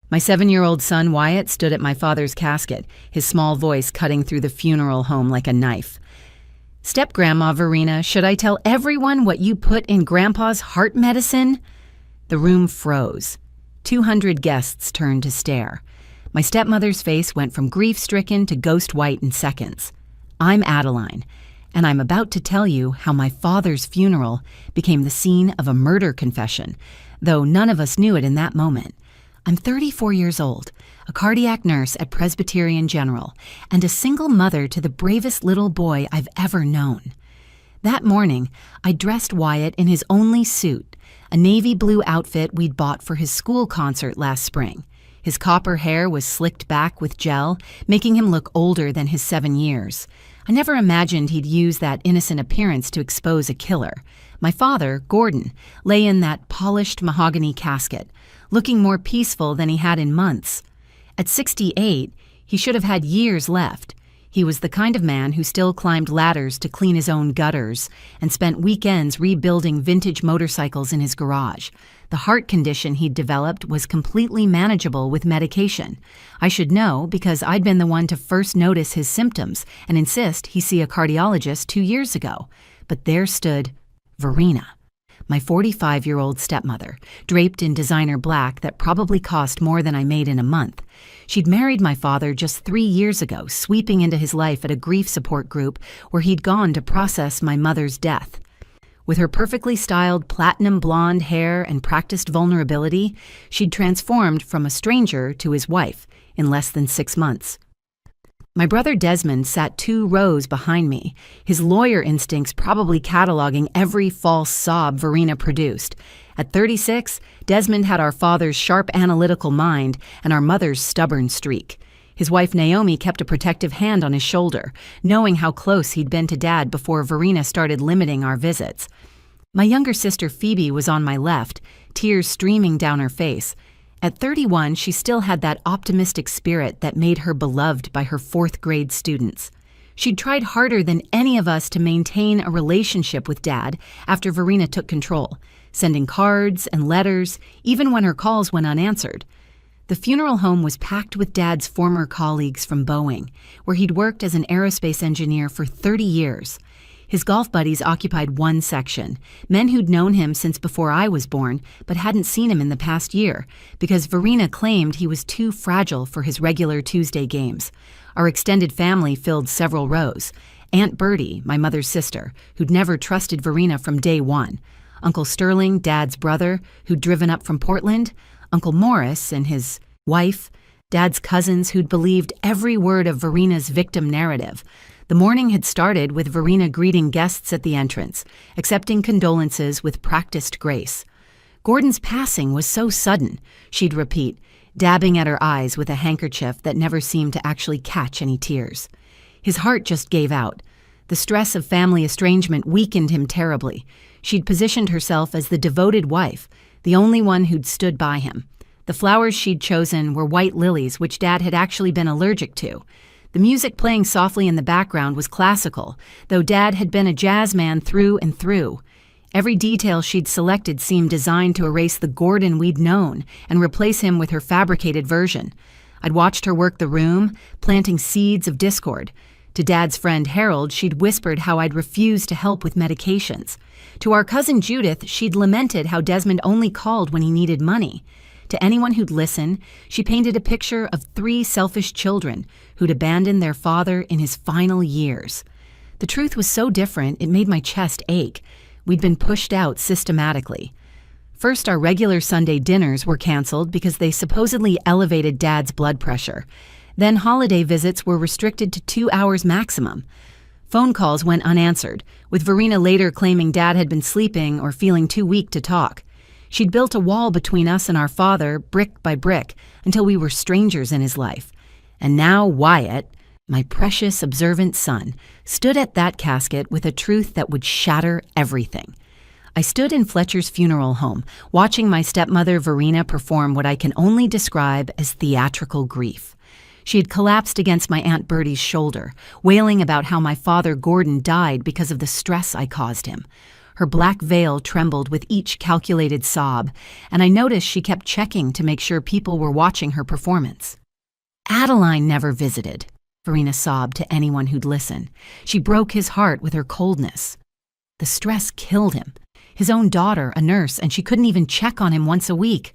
My 7-year-old son Wyatt stood at my father's casket, his small voice cutting through the funeral home like a knife. "Step-Grandma Verena, should I tell everyone what you put in Grandpa's heart medicine?" The room froze. 200 guests turned to stare. My stepmother's face went from grief-stricken to ghost white in seconds. "I'm Adeline, and I'm about to tell you how my father's funeral became the scene of a murder confession, though none of us knew it in that moment. I'm 34 years old, a cardiac nurse at Presbyterian General, and a single mother to the bravest little boy I've ever known. That morning, I dressed Wyatt in his only suit, a navy blue outfit we'd bought for his school concert last spring. His copper hair was slicked back with gel, making him look older than his 7 years. I never imagined he'd use that innocent appearance to expose a killer. My father, Gordon, lay in that polished mahogany casket, looking more peaceful than he had in months. At 68, he should have had years left. He was the kind of man who still climbed ladders to clean his own gutters and spent weekends rebuilding vintage motorcycles in his garage. The heart condition he'd developed was completely manageable with medication. I should know because I'd been the one to first notice his symptoms and insist he see a cardiologist 2 years ago. But there stood Verena, my 45-year-old stepmother, draped in designer black that probably cost more than I made in a month. She'd married my father just 3 years ago, sweeping into his life at a grief support group where he'd gone to process my mother's death. With her perfectly styled platinum blonde hair and practiced vulnerability, she'd transformed from a stranger to his wife in less than 6 months. My brother Desmond sat 2 rows behind me, his lawyer instincts probably cataloging every false sob Verena produced. At 36, Desmond had our father's sharp analytical mind and our mother's stubborn streak. His wife Naomi kept a protective hand on his shoulder, knowing how close he'd been to Dad before Verena started limiting our visits. My younger sister Phoebe was on my left, tears streaming down her face. At 31, she still had that optimistic spirit that made her beloved by her 4th-grade students. She'd tried harder than any of us to maintain a relationship with Dad after Verena took control, sending cards and letters, even when her calls went unanswered. The funeral home was packed with Dad's former colleagues from Boeing, where he'd worked as an aerospace engineer for 30 years. His golf buddies occupied one section, men who'd known him since before I was born, but hadn't seen him in the past year, because Verena claimed he was too fragile for his regular Tuesday games. Our extended family filled several rows. Aunt Bertie, my mother's sister, who'd never trusted Verena from day one. Uncle Sterling, Dad's brother, who'd driven up from Portland. Uncle Morris and his wife. Dad's cousins who'd believed every word of Verena's victim narrative. The morning had started with Verena greeting guests at the entrance, accepting condolences with practiced grace. "Gordon's passing was so sudden," she'd repeat, dabbing at her eyes with a handkerchief that never seemed to actually catch any tears. His heart just gave out. The stress of family estrangement weakened him terribly. She'd positioned herself as the devoted wife, the only one who'd stood by him. The flowers she'd chosen were white lilies, which Dad had actually been allergic to. The music playing softly in the background was classical, though Dad had been a jazz man through and through. Every detail she'd selected seemed designed to erase the Gordon we'd known and replace him with her fabricated version. I'd watched her work the room, planting seeds of discord. To Dad's friend Harold, she'd whispered how I'd refused to help with medications. To our cousin Judith, she'd lamented how Desmond only called when he needed money. To anyone who'd listen, she painted a picture of 3 selfish children who'd abandoned their father in his final years. The truth was so different, it made my chest ache. We'd been pushed out systematically. First, our regular Sunday dinners were canceled because they supposedly elevated Dad's blood pressure. Then holiday visits were restricted to 2 hours maximum. Phone calls went unanswered, with Verena later claiming Dad had been sleeping or feeling too weak to talk. She'd built a wall between us and our father, brick by brick, until we were strangers in his life. And now Wyatt, my precious, observant son, stood at that casket with a truth that would shatter everything. I stood in Fletcher's funeral home, watching my stepmother Verena perform what I can only describe as theatrical grief. She had collapsed against my Aunt Bertie's shoulder, wailing about how my father Gordon died because of the stress I caused him. Her black veil trembled with each calculated sob, and I noticed she kept checking to make sure people were watching her performance. Adeline never visited, Verena sobbed to anyone who'd listen. She broke his heart with her coldness. The stress killed him. His own daughter, a nurse, and she couldn't even check on him once a week.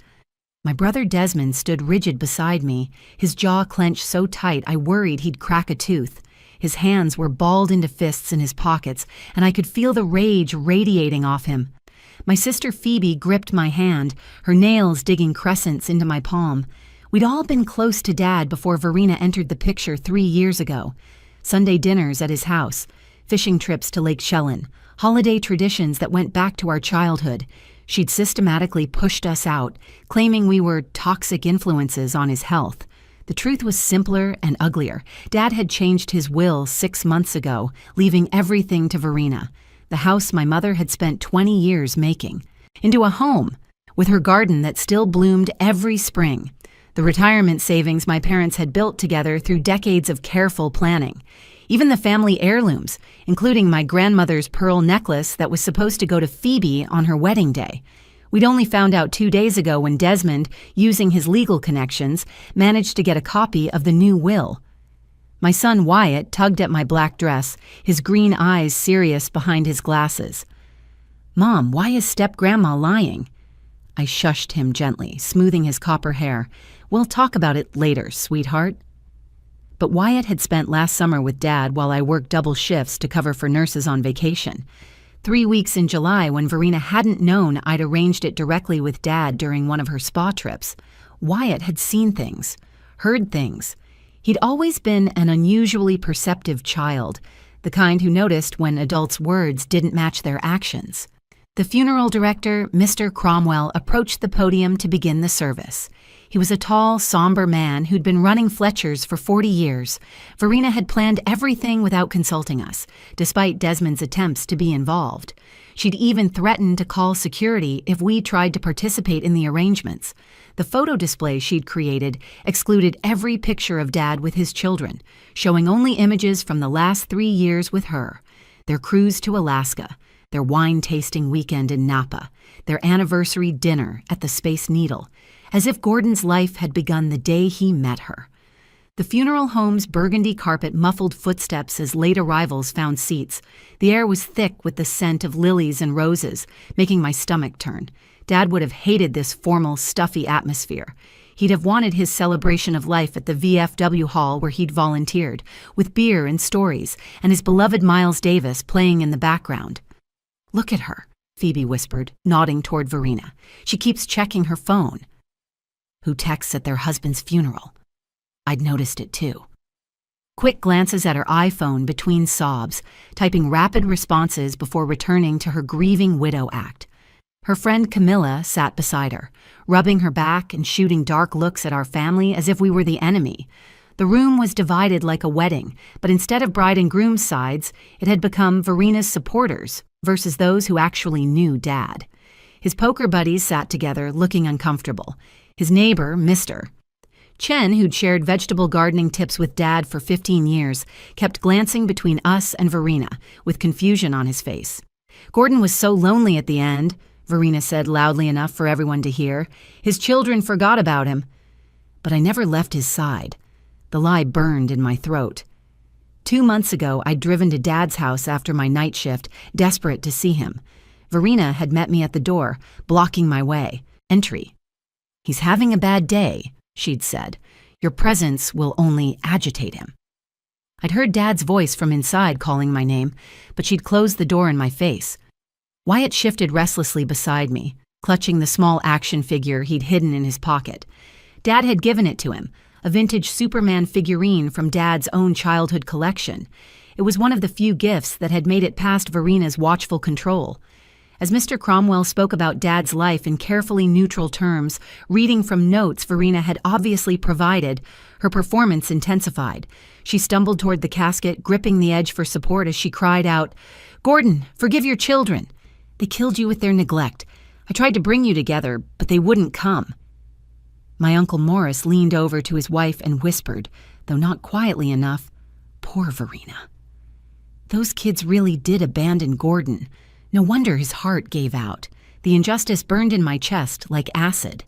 My brother Desmond stood rigid beside me, his jaw clenched so tight I worried he'd crack a tooth. His hands were balled into fists in his pockets, and I could feel the rage radiating off him. My sister Phoebe gripped my hand, her nails digging crescents into my palm. We'd all been close to Dad before Verena entered the picture 3 years ago. Sunday dinners at his house, fishing trips to Lake Shellen, holiday traditions that went back to our childhood. She'd systematically pushed us out, claiming we were toxic influences on his health. The truth was simpler and uglier. Dad had changed his will 6 months ago, leaving everything to Verena, the house my mother had spent 20 years making, into a home, with her garden that still bloomed every spring, the retirement savings my parents had built together through decades of careful planning, even the family heirlooms, including my grandmother's pearl necklace that was supposed to go to Phoebe on her wedding day. We'd only found out 2 days ago when Desmond, using his legal connections, managed to get a copy of the new will. My son Wyatt tugged at my black dress, his green eyes serious behind his glasses. "Mom, why is step-grandma lying?" I shushed him gently, smoothing his copper hair. "We'll talk about it later, sweetheart." But Wyatt had spent last summer with Dad while I worked double shifts to cover for nurses on vacation. 3 weeks in July, when Verena hadn't known I'd arranged it directly with Dad during one of her spa trips, Wyatt had seen things, heard things. He'd always been an unusually perceptive child, the kind who noticed when adults' words didn't match their actions. The funeral director, Mr. Cromwell, approached the podium to begin the service. He was a tall, somber man who'd been running Fletcher's for 40 years. Verena had planned everything without consulting us, despite Desmond's attempts to be involved. She'd even threatened to call security if we tried to participate in the arrangements. The photo display she'd created excluded every picture of Dad with his children, showing only images from the last 3 years with her. Their cruise to Alaska, their wine-tasting weekend in Napa, their anniversary dinner at the Space Needle, as if Gordon's life had begun the day he met her. The funeral home's burgundy carpet muffled footsteps as late arrivals found seats. The air was thick with the scent of lilies and roses, making my stomach turn. Dad would have hated this formal, stuffy atmosphere. He'd have wanted his celebration of life at the VFW hall where he'd volunteered, with beer and stories, and his beloved Miles Davis playing in the background. "Look at her," Phoebe whispered, nodding toward Verena. "She keeps checking her phone." Who texts at their husband's funeral? I'd noticed it too. Quick glances at her iPhone between sobs, typing rapid responses before returning to her grieving widow act. Her friend Camilla sat beside her, rubbing her back and shooting dark looks at our family as if we were the enemy. The room was divided like a wedding, but instead of bride and groom's sides, it had become Verena's supporters versus those who actually knew Dad. His poker buddies sat together, looking uncomfortable. His neighbor, Mr. Chen, who'd shared vegetable gardening tips with Dad for 15 years, kept glancing between us and Verena, with confusion on his face. "Gordon was so lonely at the end," Verena said loudly enough for everyone to hear. "His children forgot about him." But I never left his side. The lie burned in my throat. 2 months ago, I'd driven to Dad's house after my night shift, desperate to see him. Verena had met me at the door, blocking my way. Entry. "He's having a bad day," she'd said. "Your presence will only agitate him." I'd heard Dad's voice from inside calling my name, but she'd closed the door in my face. Wyatt shifted restlessly beside me, clutching the small action figure he'd hidden in his pocket. Dad had given it to him, a vintage Superman figurine from Dad's own childhood collection. It was one of the few gifts that had made it past Verena's watchful control. As Mr. Cromwell spoke about Dad's life in carefully neutral terms, reading from notes Verena had obviously provided, her performance intensified. She stumbled toward the casket, gripping the edge for support as she cried out, "Gordon, forgive your children. They killed you with their neglect. I tried to bring you together, but they wouldn't come." My Uncle Morris leaned over to his wife and whispered, though not quietly enough, "Poor Verena. Those kids really did abandon Gordon. No wonder his heart gave out. The injustice burned in my chest like acid.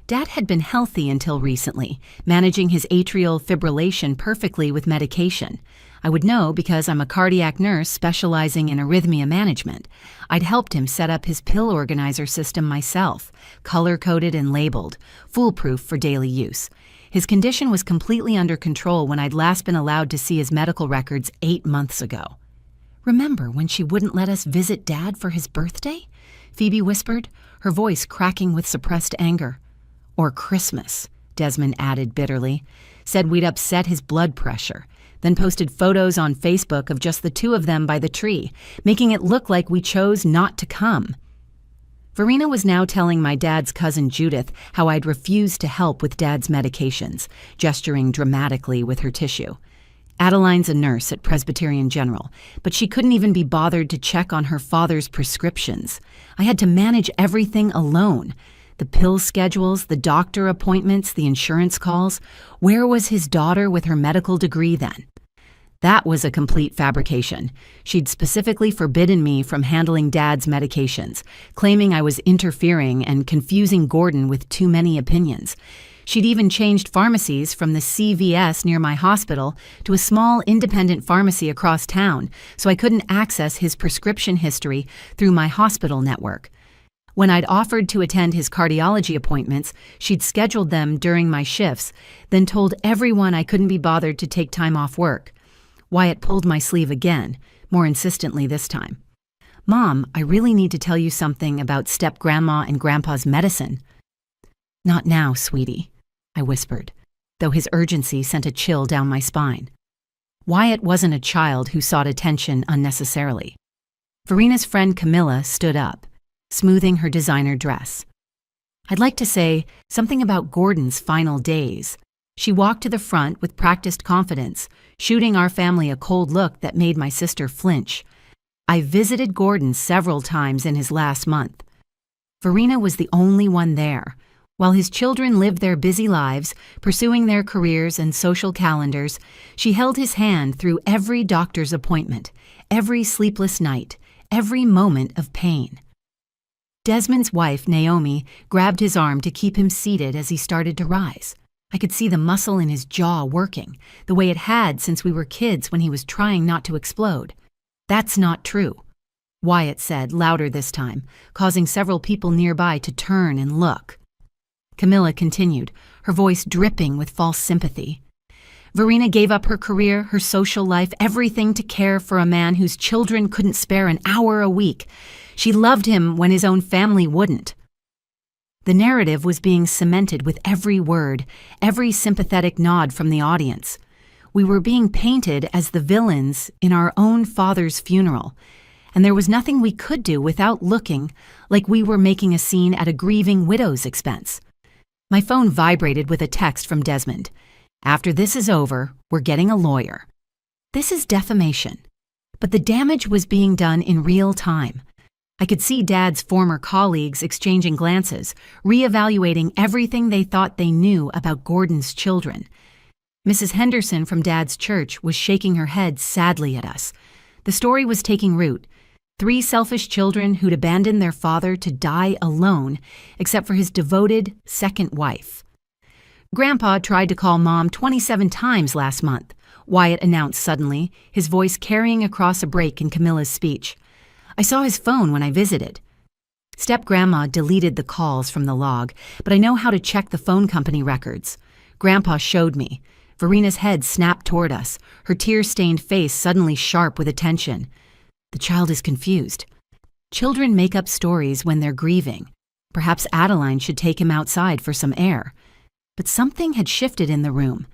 Dad had been healthy until recently, managing his atrial fibrillation perfectly with medication. I would know because I'm a cardiac nurse specializing in arrhythmia management. I'd helped him set up his pill organizer system myself, color-coded and labeled, foolproof for daily use. His condition was completely under control when I'd last been allowed to see his medical records 8 months ago. "Remember when she wouldn't let us visit Dad for his birthday?" Phoebe whispered, her voice cracking with suppressed anger. "Or Christmas," Desmond added bitterly, said we'd upset his blood pressure, then posted photos on Facebook of just the two of them by the tree, making it look like we chose not to come. Verena was now telling my dad's cousin Judith how I'd refused to help with Dad's medications, gesturing dramatically with her tissue. Adeline's a nurse at Presbyterian General, but she couldn't even be bothered to check on her father's prescriptions. I had to manage everything alone. The pill schedules, the doctor appointments, the insurance calls. Where was his daughter with her medical degree then? That was a complete fabrication. She'd specifically forbidden me from handling Dad's medications, claiming I was interfering and confusing Gordon with too many opinions. She'd even changed pharmacies from the CVS near my hospital to a small independent pharmacy across town, so I couldn't access his prescription history through my hospital network. When I'd offered to attend his cardiology appointments, she'd scheduled them during my shifts, then told everyone I couldn't be bothered to take time off work. Wyatt pulled my sleeve again, more insistently this time. "Mom, I really need to tell you something about step-grandma and grandpa's medicine." "Not now, sweetie," I whispered, though his urgency sent a chill down my spine. Wyatt wasn't a child who sought attention unnecessarily. Verena's friend Camilla stood up, smoothing her designer dress. "I'd like to say something about Gordon's final days." She walked to the front with practiced confidence, shooting our family a cold look that made my sister flinch. "I visited Gordon several times in his last month. Verena was the only one there. While his children lived their busy lives, pursuing their careers and social calendars, she held his hand through every doctor's appointment, every sleepless night, every moment of pain." Desmond's wife, Naomi, grabbed his arm to keep him seated as he started to rise. I could see the muscle in his jaw working, the way it had since we were kids when he was trying not to explode. "That's not true," Wyatt said, louder this time, causing several people nearby to turn and look. Camilla continued, her voice dripping with false sympathy. "Verena gave up her career, her social life, everything to care for a man whose children couldn't spare an hour a week. She loved him when his own family wouldn't." The narrative was being cemented with every word, every sympathetic nod from the audience. We were being painted as the villains in our own father's funeral, and there was nothing we could do without looking like we were making a scene at a grieving widow's expense. My phone vibrated with a text from Desmond. "After this is over, we're getting a lawyer." This is defamation. But the damage was being done in real time. I could see Dad's former colleagues exchanging glances, reevaluating everything they thought they knew about Gordon's children. Mrs. Henderson from Dad's church was shaking her head sadly at us. The story was taking root. 3 selfish children who'd abandoned their father to die alone, except for his devoted second wife. "Grandpa tried to call Mom 27 times last month," Wyatt announced suddenly, his voice carrying across a break in Camilla's speech. "I saw his phone when I visited." Step-grandma deleted the calls from the log, but I know how to check the phone company records. Grandpa showed me. Verena's head snapped toward us, her tear-stained face suddenly sharp with attention. The child is confused. Children make up stories when they're grieving. Perhaps Adeline should take him outside for some air. But something had shifted in the room.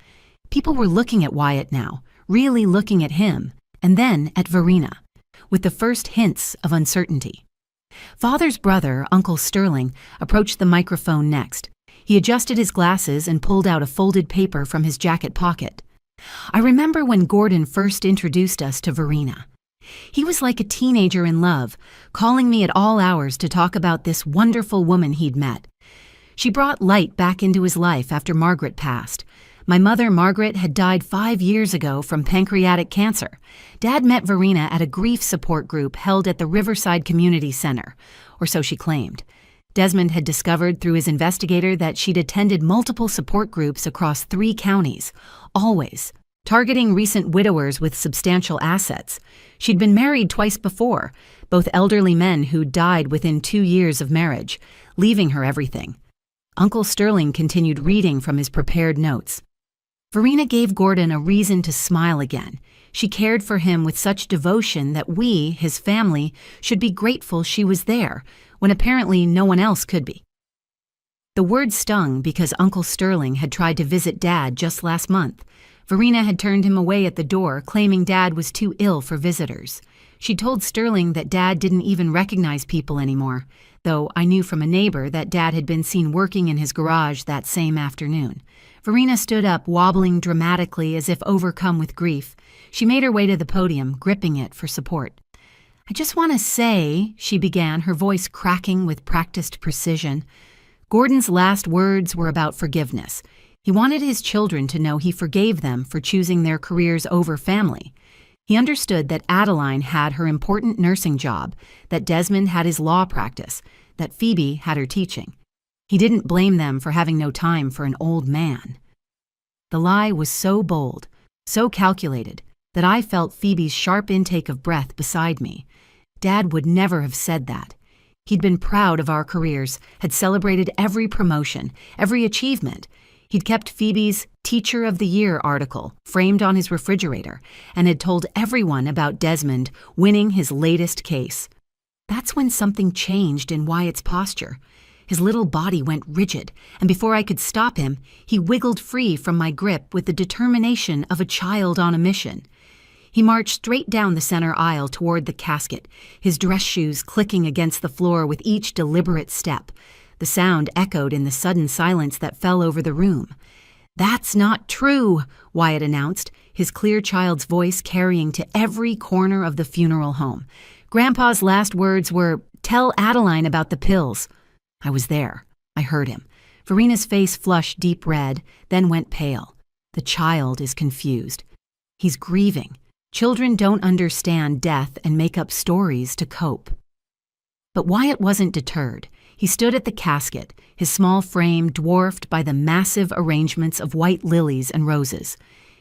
People were looking at Wyatt now, really looking at him, and then at Verena, with the first hints of uncertainty. Father's brother, Uncle Sterling, approached the microphone next. He adjusted his glasses and pulled out a folded paper from his jacket pocket. "I remember when Gordon first introduced us to Verena. He was like a teenager in love, calling me at all hours to talk about this wonderful woman he'd met. She brought light back into his life after Margaret passed, My mother, Margaret, had died 5 years ago from pancreatic cancer. Dad met Verena at a grief support group held at the Riverside Community Center, or so she claimed. Desmond had discovered through his investigator that she'd attended multiple support groups across 3 counties, always targeting recent widowers with substantial assets. She'd been married twice before, both elderly men who died within 2 years of marriage, leaving her everything. Uncle Sterling continued reading from his prepared notes. Verena gave Gordon a reason to smile again. She cared for him with such devotion that we, his family, should be grateful she was there, when apparently no one else could be. The word stung because Uncle Sterling had tried to visit Dad just last month. Verena had turned him away at the door, claiming Dad was too ill for visitors. She told Sterling that Dad didn't even recognize people anymore, though I knew from a neighbor that Dad had been seen working in his garage that same afternoon. Verena stood up, wobbling dramatically as if overcome with grief. She made her way to the podium, gripping it for support. "I just want to say," she began, her voice cracking with practiced precision. Gordon's last words were about forgiveness. He wanted his children to know he forgave them for choosing their careers over family. He understood that Adeline had her important nursing job, that Desmond had his law practice, that Phoebe had her teaching. He didn't blame them for having no time for an old man. The lie was so bold, so calculated, that I felt Phoebe's sharp intake of breath beside me. Dad would never have said that. He'd been proud of our careers, had celebrated every promotion, every achievement. He'd kept Phoebe's Teacher of the Year article framed on his refrigerator and had told everyone about Desmond winning his latest case. That's when something changed in Wyatt's posture. His little body went rigid, and before I could stop him, he wiggled free from my grip with the determination of a child on a mission. He marched straight down the center aisle toward the casket, his dress shoes clicking against the floor with each deliberate step. The sound echoed in the sudden silence that fell over the room. "That's not true," Wyatt announced, his clear child's voice carrying to every corner of the funeral home. Grandpa's last words were, "Tell Adeline about the pills." I was there. I heard him. Verena's face flushed deep red, then went pale. The child is confused. He's grieving. Children don't understand death and make up stories to cope. But Wyatt wasn't deterred. He stood at the casket, his small frame dwarfed by the massive arrangements of white lilies and roses.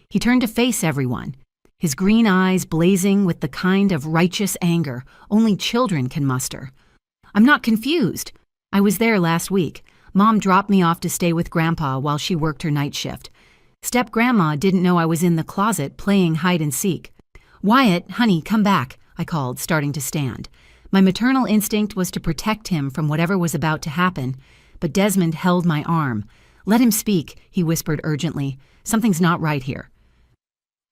He turned to face everyone, his green eyes blazing with the kind of righteous anger only children can muster. "I'm not confused. I was there last week. Mom dropped me off to stay with Grandpa while she worked her night shift. Step-Grandma didn't know I was in the closet playing hide and seek. Wyatt, honey, come back," I called, starting to stand. My maternal instinct was to protect him from whatever was about to happen, but Desmond held my arm. "Let him speak," he whispered urgently. "Something's not right here."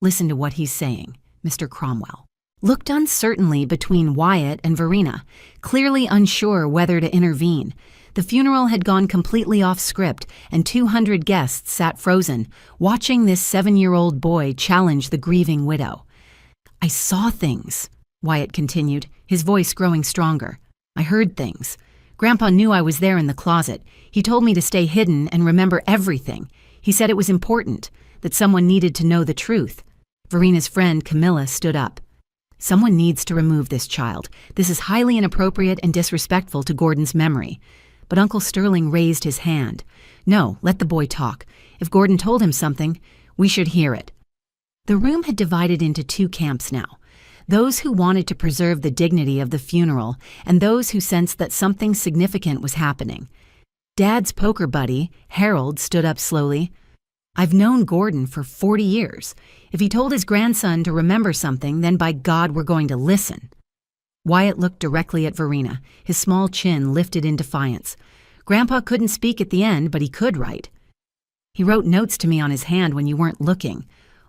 "Listen to what he's saying," Mr. Cromwell looked uncertainly between Wyatt and Verena, clearly unsure whether to intervene. The funeral had gone completely off script, and 200 guests sat frozen, watching this 7-year-old boy challenge the grieving widow. "I saw things," Wyatt continued, his voice growing stronger. "I heard things. Grandpa knew I was there in the closet. He told me to stay hidden and remember everything. He said it was important, that someone needed to know the truth." Verena's friend Camilla stood up. "Someone needs to remove this child. This is highly inappropriate and disrespectful to Gordon's memory." But Uncle Sterling raised his hand. "No, let the boy talk. If Gordon told him something, we should hear it." The room had divided into 2 camps now. Those who wanted to preserve the dignity of the funeral and those who sensed that something significant was happening. Dad's poker buddy, Harold, stood up slowly. "I've known Gordon for 40 years. If he told his grandson to remember something, then by God we're going to listen." Wyatt looked directly at Verena, his small chin lifted in defiance. "Grandpa couldn't speak at the end, but he could write." "He wrote notes to me on his hand when you weren't looking."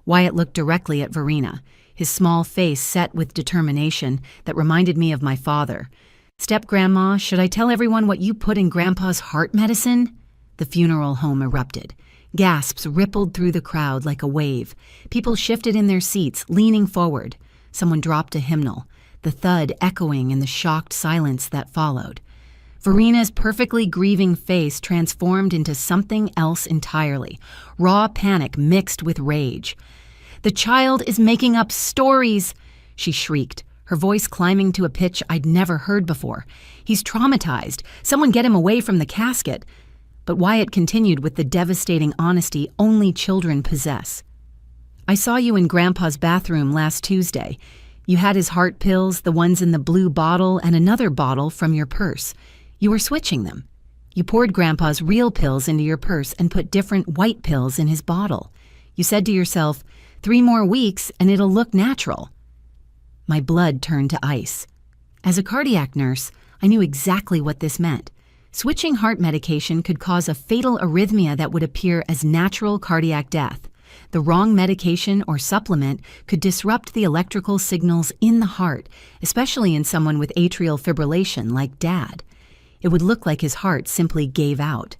Wyatt looked directly at Verena, his small face set with determination that reminded me of my father. "Step-Grandma, should I tell everyone what you put in Grandpa's heart medicine?" The funeral home erupted. Gasps rippled through the crowd like a wave. People shifted in their seats, leaning forward. Someone dropped a hymnal, the thud echoing in the shocked silence that followed. Verina's perfectly grieving face transformed into something else entirely, raw panic mixed with rage. "The child is making up stories," she shrieked, her voice climbing to a pitch I'd never heard before. "He's traumatized. Someone get him away from the casket." But Wyatt continued with the devastating honesty only children possess. "I saw you in Grandpa's bathroom last Tuesday. You had his heart pills, the ones in the blue bottle, and another bottle from your purse. You were switching them. You poured Grandpa's real pills into your purse and put different white pills in his bottle. You said to yourself, 3 more weeks and it'll look natural." My blood turned to ice. As a cardiac nurse, I knew exactly what this meant. Switching heart medication could cause a fatal arrhythmia that would appear as natural cardiac death. The wrong medication or supplement could disrupt the electrical signals in the heart, especially in someone with atrial fibrillation like Dad. It would look like his heart simply gave out.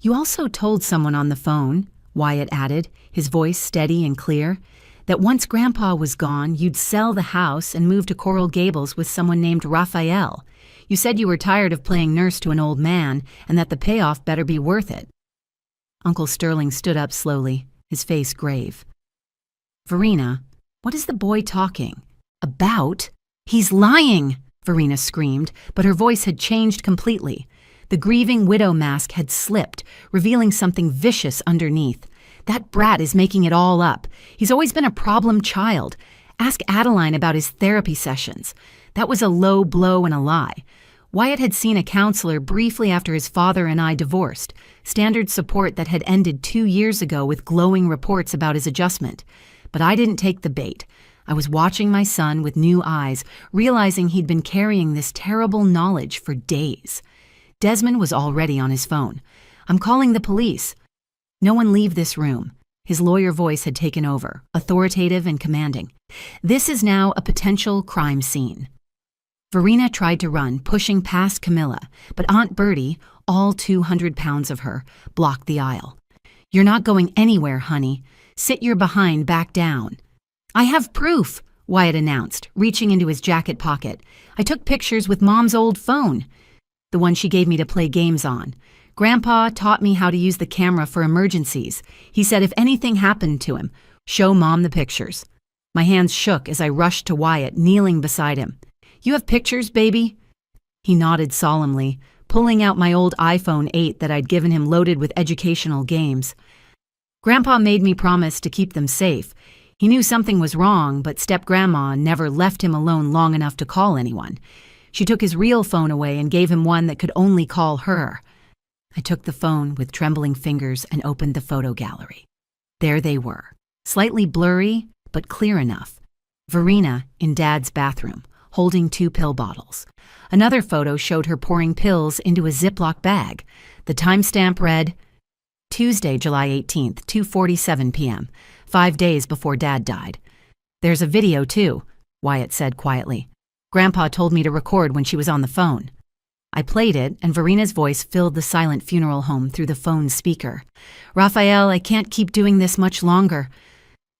"You also told someone on the phone," Wyatt added, his voice steady and clear, "that once Grandpa was gone, you'd sell the house and move to Coral Gables with someone named Raphael. You said you were tired of playing nurse to an old man and that the payoff better be worth it." Uncle Sterling stood up slowly, his face grave. "Verina, what is the boy talking about? He's lying!" Verina screamed, but her voice had changed completely. The grieving widow mask had slipped, revealing something vicious underneath. "That brat is making it all up. He's always been a problem child. Ask Adeline about his therapy sessions. That was a low blow and a lie. Wyatt had seen a counselor briefly after his father and I divorced, standard support that had ended 2 years ago with glowing reports about his adjustment. But I didn't take the bait. I was watching my son with new eyes, realizing he'd been carrying this terrible knowledge for days. Desmond was already on his phone. "I'm calling the police." "No one leave this room." His lawyer voice had taken over, authoritative and commanding. "This is now a potential crime scene." Verina tried to run, pushing past Camilla, but Aunt Bertie, all 200 pounds of her, blocked the aisle. "You're not going anywhere, honey. Sit your behind back down." "I have proof," Wyatt announced, reaching into his jacket pocket. "I took pictures with Mom's old phone, the one she gave me to play games on. Grandpa taught me how to use the camera for emergencies. He said if anything happened to him, show Mom the pictures." My hands shook as I rushed to Wyatt, kneeling beside him. "You have pictures, baby?" He nodded solemnly, pulling out my old iPhone 8 that I'd given him loaded with educational games. "Grandpa made me promise to keep them safe. He knew something was wrong, but step-grandma never left him alone long enough to call anyone. She took his real phone away and gave him one that could only call her." I took the phone with trembling fingers and opened the photo gallery. There they were, slightly blurry, but clear enough. Verina in Dad's bathroom, holding 2 pill bottles. Another photo showed her pouring pills into a Ziploc bag. The timestamp read, Tuesday, July 18th, 2:47 p.m., 5 days before Dad died. "There's a video, too," Wyatt said quietly. "Grandpa told me to record when she was on the phone." I played it, and Verina's voice filled the silent funeral home through the phone's speaker. "Raphael, I can't keep doing this much longer.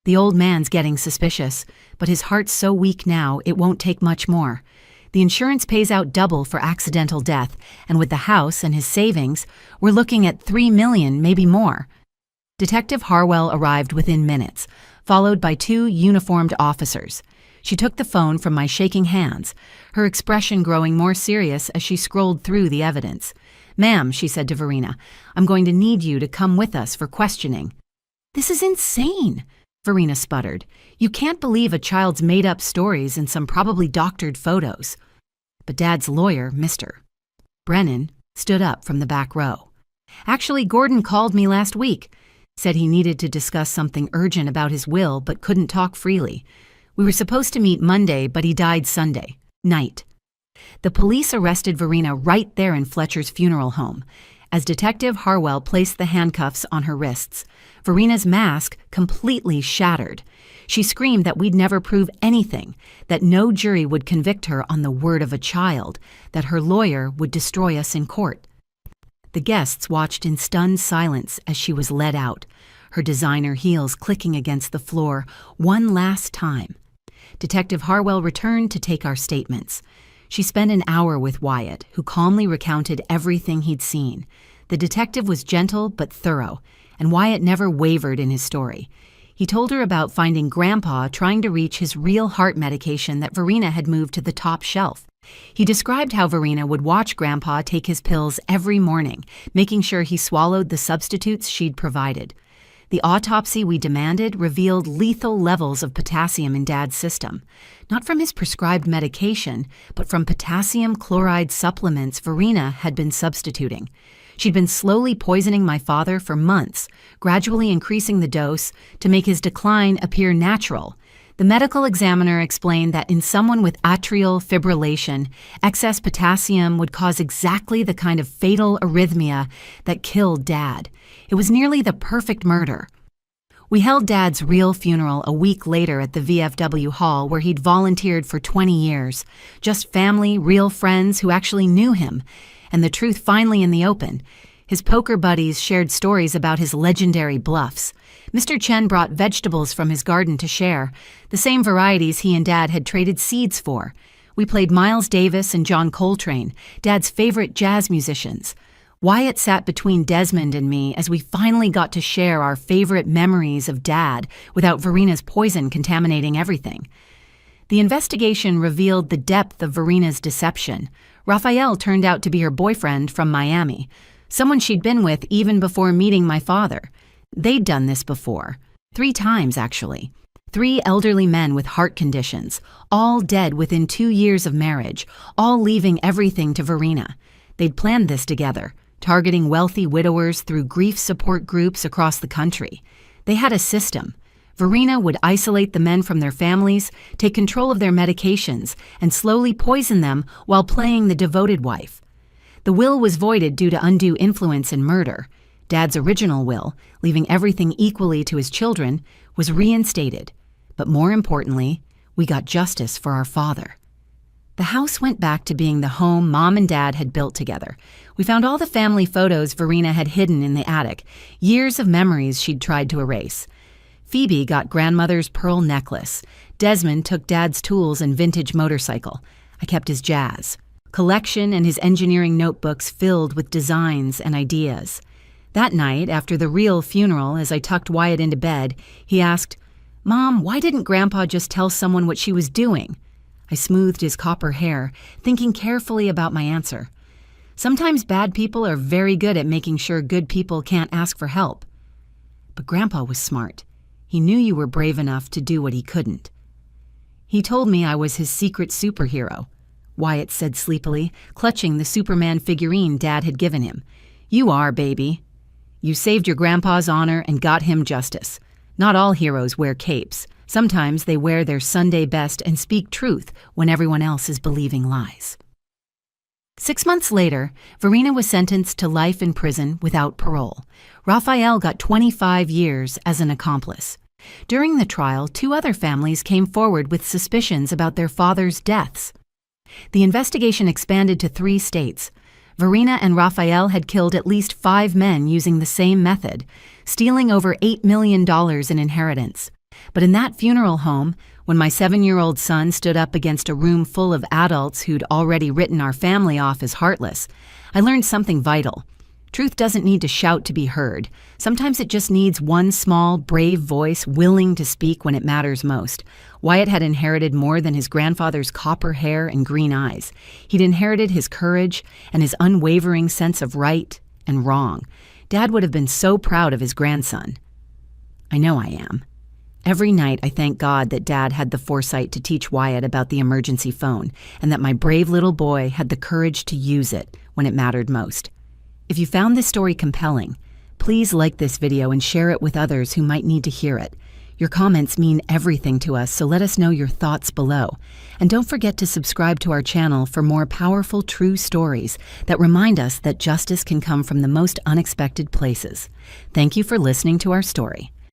The old man's getting suspicious, but his heart's so weak now it won't take much more. The insurance pays out double for accidental death, and with the house and his savings, we're looking at $3 million, maybe more." Detective Harwell arrived within minutes, followed by 2 uniformed officers. She took the phone from my shaking hands, her expression growing more serious as she scrolled through the evidence. "Ma'am," she said to Verina, "I'm going to need you to come with us for questioning." "This is insane," Verina sputtered. "You can't believe a child's made-up stories and some probably doctored photos." But Dad's lawyer, Mr. Brennan, stood up from the back row. "Actually, Gordon called me last week. Said he needed to discuss something urgent about his will but couldn't talk freely. We were supposed to meet Monday, but he died Sunday night." The police arrested Verina right there in Fletcher's funeral home. As Detective Harwell placed the handcuffs on her wrists, Verina's mask completely shattered. She screamed that we'd never prove anything, that no jury would convict her on the word of a child, that her lawyer would destroy us in court. The guests watched in stunned silence as she was led out, her designer heels clicking against the floor one last time. Detective Harwell returned to take our statements. She spent an hour with Wyatt, who calmly recounted everything he'd seen. The detective was gentle but thorough, and Wyatt never wavered in his story. He told her about finding Grandpa trying to reach his real heart medication that Verena had moved to the top shelf. He described how Verena would watch Grandpa take his pills every morning, making sure he swallowed the substitutes she'd provided. The autopsy we demanded revealed lethal levels of potassium in Dad's system, not from his prescribed medication, but from potassium chloride supplements Verena had been substituting. She'd been slowly poisoning my father for months, gradually increasing the dose to make his decline appear natural. The medical examiner explained that in someone with atrial fibrillation, excess potassium would cause exactly the kind of fatal arrhythmia that killed Dad. It was nearly the perfect murder. We held Dad's real funeral a week later at the VFW hall where he'd volunteered for 20 years. Just family, real friends who actually knew him. And the truth finally in the open. His poker buddies shared stories about his legendary bluffs. Mr. Chen brought vegetables from his garden to share, the same varieties he and Dad had traded seeds for. We played Miles Davis and John Coltrane, Dad's favorite jazz musicians. Wyatt sat between Desmond and me as we finally got to share our favorite memories of Dad without Verena's poison contaminating everything. The investigation revealed the depth of Verena's deception. Raphael turned out to be her boyfriend from Miami, someone she'd been with even before meeting my father. They'd done this before. 3 times, actually. 3 elderly men with heart conditions, all dead within 2 years of marriage, all leaving everything to Verena. They'd planned this together, targeting wealthy widowers through grief support groups across the country. They had a system. Verena would isolate the men from their families, take control of their medications, and slowly poison them while playing the devoted wife. The will was voided due to undue influence and murder. Dad's original will, leaving everything equally to his children, was reinstated. But more importantly, we got justice for our father. The house went back to being the home Mom and Dad had built together. We found all the family photos Verena had hidden in the attic, years of memories she'd tried to erase. Phoebe got grandmother's pearl necklace. Desmond took Dad's tools and vintage motorcycle. I kept his jazz collection and his engineering notebooks filled with designs and ideas. That night, after the real funeral, as I tucked Wyatt into bed, he asked, "Mom, why didn't Grandpa just tell someone what she was doing?" I smoothed his copper hair, thinking carefully about my answer. Sometimes bad people are very good at making sure good people can't ask for help. But Grandpa was smart. He knew you were brave enough to do what he couldn't. He told me I was his secret superhero, Wyatt said sleepily, clutching the Superman figurine Dad had given him. "You are, baby. You saved your grandpa's honor and got him justice. Not all heroes wear capes. Sometimes they wear their Sunday best and speak truth when everyone else is believing lies." 6 months later, Verena was sentenced to life in prison without parole. Raphael got 25 years as an accomplice. During the trial, 2 other families came forward with suspicions about their father's deaths. The investigation expanded to 3 states. Verena and Raphael had killed at least 5 men using the same method, stealing over $8 million in inheritance. But in that funeral home, when my 7-year-old son stood up against a room full of adults who'd already written our family off as heartless, I learned something vital. Truth doesn't need to shout to be heard. Sometimes it just needs one small, brave voice willing to speak when it matters most. Wyatt had inherited more than his grandfather's copper hair and green eyes. He'd inherited his courage and his unwavering sense of right and wrong. Dad would have been so proud of his grandson. I know I am. Every night I thank God that Dad had the foresight to teach Wyatt about the emergency phone and that my brave little boy had the courage to use it when it mattered most. If you found this story compelling, please like this video and share it with others who might need to hear it. Your comments mean everything to us, so let us know your thoughts below. And don't forget to subscribe to our channel for more powerful true stories that remind us that justice can come from the most unexpected places. Thank you for listening to our story.